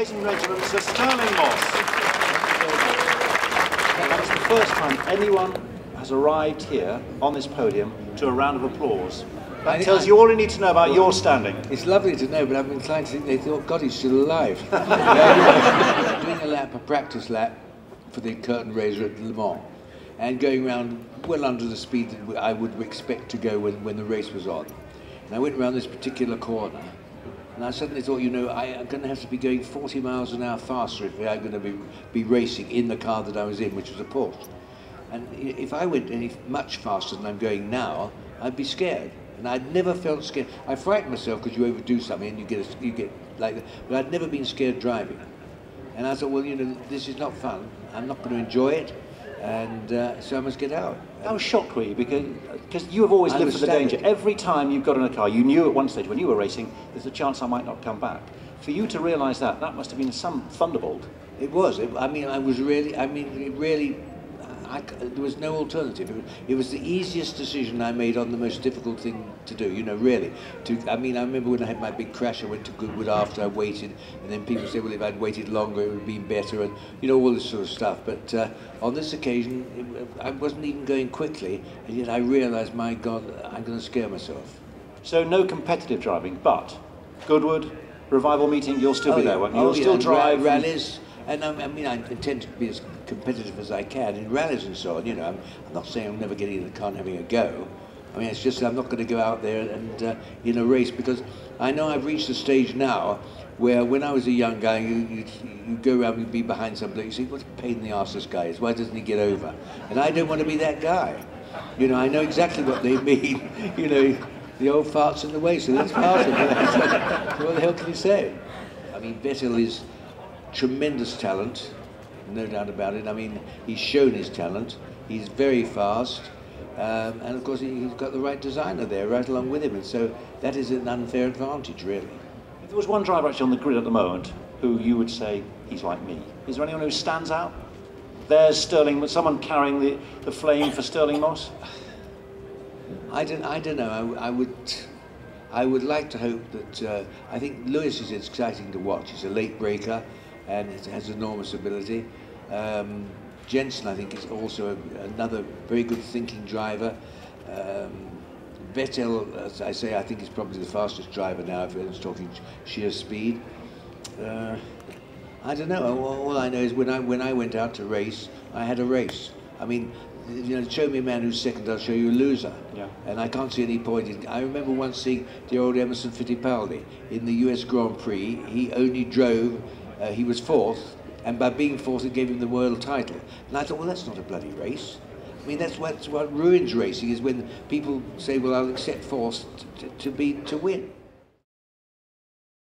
Racing Regiment, Sir Stirling Moss. That's the first time anyone has arrived here on this podium to a round of applause. That tells you all you need to know about your standing. It's lovely to know, but I'm inclined to think they thought, God, he's still alive. Doing a practice lap for the curtain raiser at Le Mans, and going around well under the speed that I would expect to go when the race was on. And I went around this particular corner, and I suddenly thought, you know, I'm going to have to be going 40 miles an hour faster if I'm going to be racing in the car that I was in, which was a Porsche. And if I went any much faster than I'm going now, I'd be scared. And I'd never felt scared. I frighten myself because you overdo something and you get like that. But I'd never been scared driving. And I thought, well, you know, this is not fun. I'm not going to enjoy it, and so I must get out. How shocked were you? Because you have always lived for the danger. Every time you've got in a car, you knew at one stage when you were racing, there's a chance I might not come back. For you to realise that must have been some thunderbolt. It was. I mean, there was no alternative. It was the easiest decision I made on the most difficult thing to do, you know, really. I mean, I remember when I had my big crash, I went to Goodwood after I waited, and then people said, well, if I'd waited longer, it would have been better, and, you know, all this sort of stuff. But on this occasion, I wasn't even going quickly, and yet I realised, my God, I'm going to scare myself. So no competitive driving, but Goodwood, revival meeting, you'll still be there, won't you? You'll still drive rallies. And I mean, I intend to be as competitive as I can in rallies and so on. You know, I'm not saying I'm never getting in the car and having a go. I mean, it's just I'm not going to go out there and in a race, because I know I've reached a stage now where when I was a young guy, you go around and be behind somebody, you say, what a pain in the arse this guy is. Why doesn't he get over? And I don't want to be that guy. You know, I know exactly what they mean. You know, the old farts in the way, so that's part of it. So what the hell can you say? I mean, Vettel is tremendous talent, no doubt about it. I mean, he's shown his talent. He's very fast, and of course he's got the right designer there right along with him, and so that is an unfair advantage, really. If there was one driver actually on the grid at the moment who you would say he's like me, is there anyone who stands out? There's Stirling, someone carrying the flame for Stirling Moss? I don't know. I would like to hope that I think Lewis is exciting to watch. He's a late breaker and has enormous ability. Jensen, I think, is also another very good thinking driver. Vettel, as I say, I think is probably the fastest driver now if it's talking sheer speed. I don't know. All I know is when I went out to race, I had a race. I mean, you know, show me a man who's second, I'll show you a loser. Yeah. And I can't see any point in. I remember once seeing the old Emerson Fittipaldi in the US Grand Prix. He only drove. He was fourth, and by being fourth, it gave him the world title. And I thought, well, that's not a bloody race. I mean, that's what ruins racing, is when people say, well, I'll accept fourth to win.